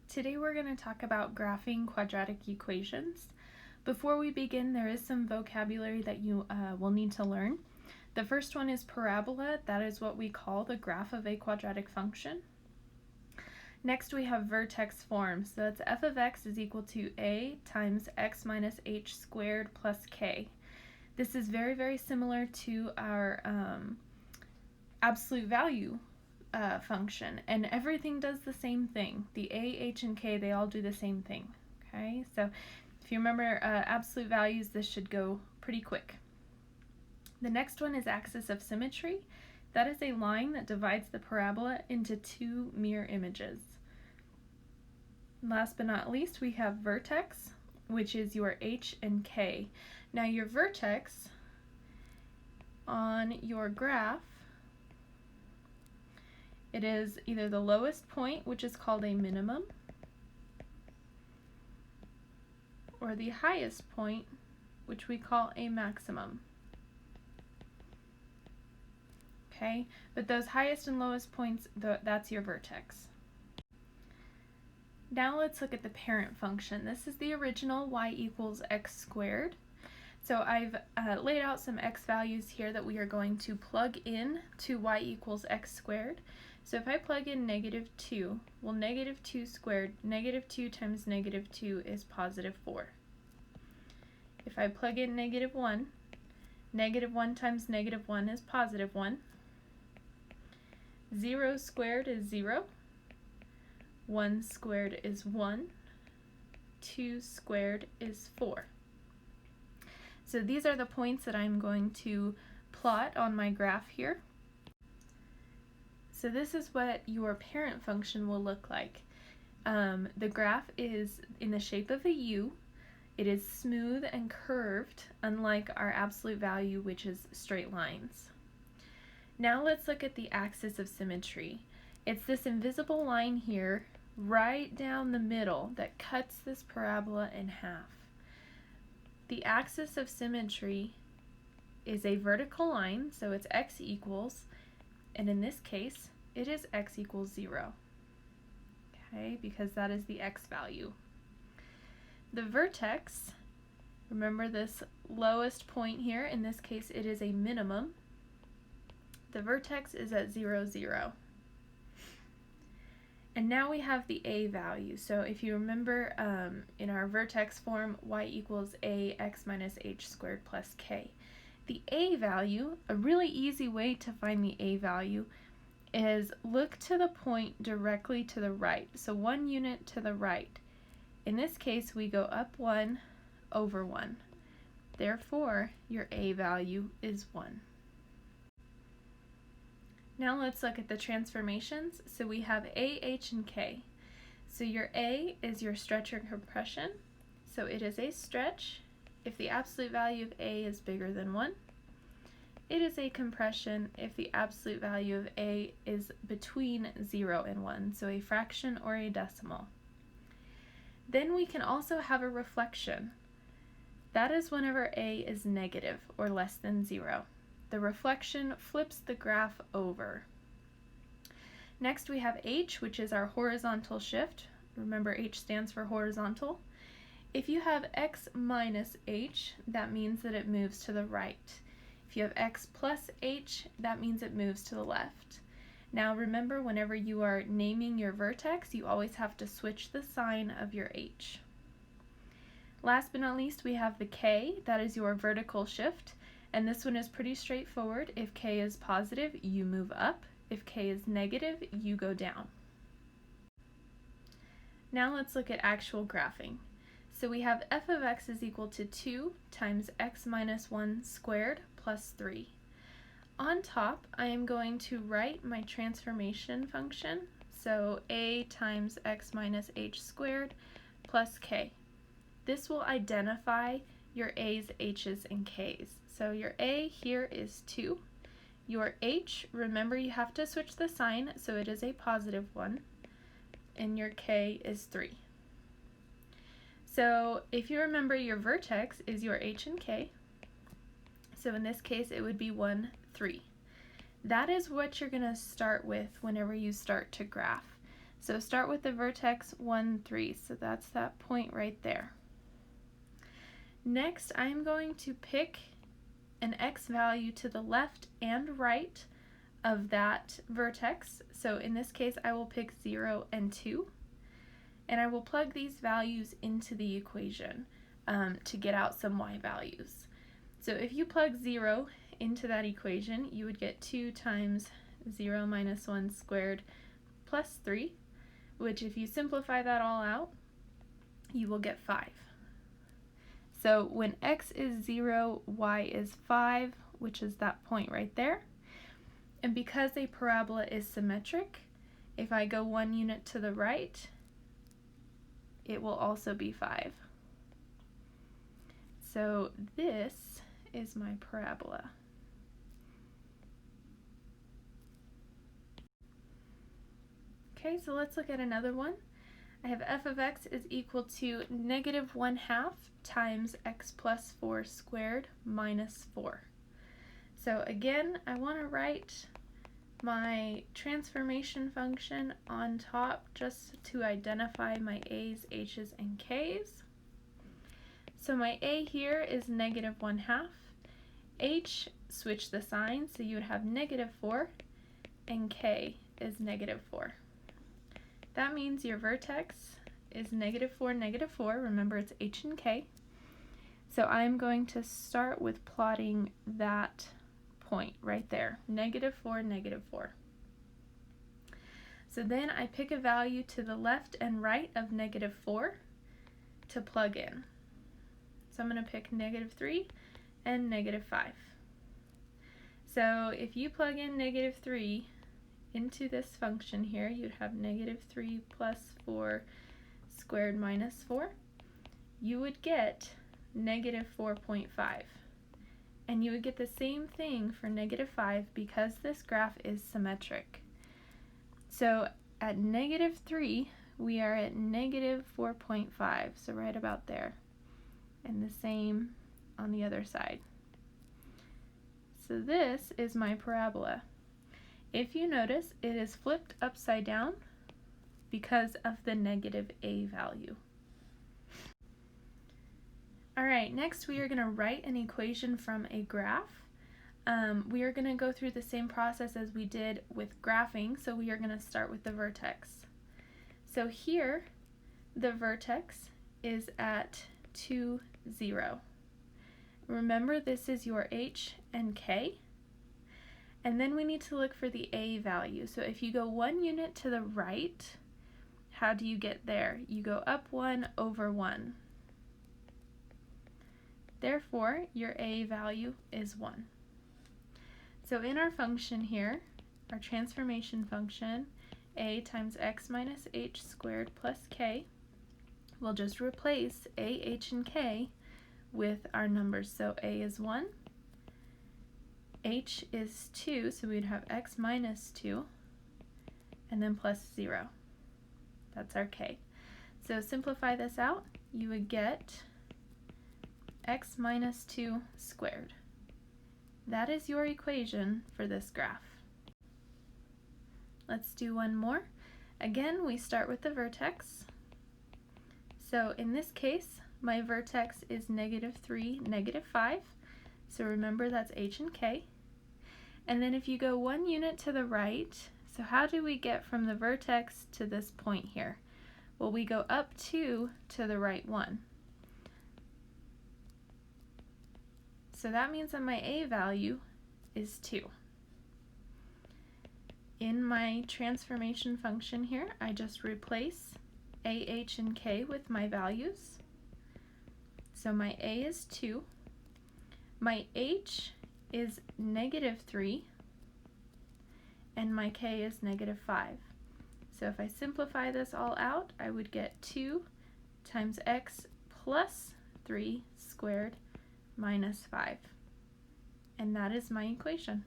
Today we're going to talk about graphing quadratic equations. Before we begin, there is some vocabulary that you will need to learn. The first one is parabola. That is what we call the graph of a quadratic function. Next we have vertex form. So that's f of x is equal to a times x minus h squared plus k. This is very, very similar to our absolute value function, and everything does the same thing. The a, h, and k, they all do the same thing. Okay, so if you remember absolute values, this should go pretty quick. The next one is axis of symmetry. That is a line that divides the parabola into two mirror images. Last but not least, we have vertex, which is your h and k. Now your vertex on your graph, it is either the lowest point, which is called a minimum, or the highest point, which we call a maximum. Okay, but those highest and lowest points, that's your vertex. Now let's look at the parent function. This is the original y equals x squared. So I've laid out some x values here that we are going to plug in to y equals x squared. So if I plug in -2, well, -2 squared, -2 times -2 is positive 4. If I plug in -1, -1 times -1 is positive 1. 0 squared is 0. 1 squared is 1. 2 squared is 4. So these are the points that I'm going to plot on my graph here. So this is what your parent function will look like. The graph is in the shape of a U. It is smooth and curved, unlike our absolute value, which is straight lines. Now let's look at the axis of symmetry. It's this invisible line here right down the middle that cuts this parabola in half. The axis of symmetry is a vertical line, so it's x equals, and in this case, it is x equals 0, okay, because that is the x value. The vertex, remember this lowest point here, in this case it is a minimum. The vertex is at 0, 0. And now we have the a value. So if you remember in our vertex form, y equals a x minus h squared plus k. The a value, a really easy way to find the a value is look to the point directly to the right. So 1 unit to the right. In this case, we go up 1 over 1. Therefore, your a value is 1. Now let's look at the transformations. So we have a, h, and k. So your a is your stretch or compression. So it is a stretch if the absolute value of a is bigger than 1. It is a compression if the absolute value of a is between 0 and 1, so a fraction or a decimal. Then we can also have a reflection. That is whenever a is negative or less than 0. The reflection flips the graph over. Next we have h, which is our horizontal shift. Remember, h stands for horizontal. If you have x minus h, that means that it moves to the right. If you have x plus h, that means it moves to the left. Now remember, whenever you are naming your vertex, you always have to switch the sign of your h. Last but not least, we have the k. That is your vertical shift. And this one is pretty straightforward. If k is positive, you move up. If k is negative, you go down. Now let's look at actual graphing. So we have f of x is equal to 2 times x minus 1 squared plus 3. On top, I am going to write my transformation function. So a times x minus h squared plus k. This will identify your a's, h's, and k's. So your a here is 2. Your h, remember you have to switch the sign, so it is a positive 1. And your k is 3. So if you remember, your vertex is your h and k. So in this case, it would be 1, 3. That is what you're going to start with whenever you start to graph. So start with the vertex 1, 3. So that's that point right there. Next, I'm going to pick an x value to the left and right of that vertex. So in this case, I will pick 0 and 2. And I will plug these values into the equation to get out some y values. So if you plug 0 into that equation, you would get 2 times 0 minus 1 squared plus 3, which if you simplify that all out, you will get 5. So when x is 0, y is 5, which is that point right there. And because a parabola is symmetric, if I go 1 unit to the right, it will also be 5. So this is my parabola. Okay, so let's look at another one. I have f of x is equal to negative 1/2 times x plus 4 squared minus 4. So again, I want to write my transformation function on top just to identify my a's, h's, and k's. So my a here is negative 1/2. H, switch the sign, so you would have negative 4, and k is negative 4. That means your vertex is negative 4, negative 4. Remember, it's h and k. So I'm going to start with plotting that point right there, negative 4, negative 4. So then I pick a value to the left and right of negative 4 to plug in. So I'm going to pick negative 3 and negative 5. So if you plug in negative 3 into this function here, you'd have negative 3 plus 4 squared minus 4. You would get negative 4.5. And you would get the same thing for negative 5 because this graph is symmetric. So at negative 3, we are at negative 4.5, so right about there. And the same on the other side. So this is my parabola. If you notice, it is flipped upside down because of the negative a value. Alright, next we are going to write an equation from a graph. We are going to go through the same process as we did with graphing, so we are going to start with the vertex. So here, the vertex is at 2, 0. Remember, this is your h and k. And then we need to look for the a value. So if you go 1 unit to the right, how do you get there? You go up 1 over 1. Therefore, your a value is 1. So in our function here, our transformation function, a times x minus h squared plus k, we'll just replace a, h, and k with our numbers. So a is 1, h is 2, so we'd have x minus 2, and then plus 0. That's our k. So simplify this out, you would get x minus 2 squared. That is your equation for this graph. Let's do one more. Again, we start with the vertex. So in this case, my vertex is negative 3, negative 5. So remember, that's h and k. And then if you go 1 unit to the right, so how do we get from the vertex to this point here? Well, we go up 2 to the right 1. So that means that my a value is 2. In my transformation function here, I just replace a, h, and k with my values. So my a is 2. My h is negative 3. And my k is negative 5. So if I simplify this all out, I would get 2 times x plus 3 squared minus 5. And that is my equation.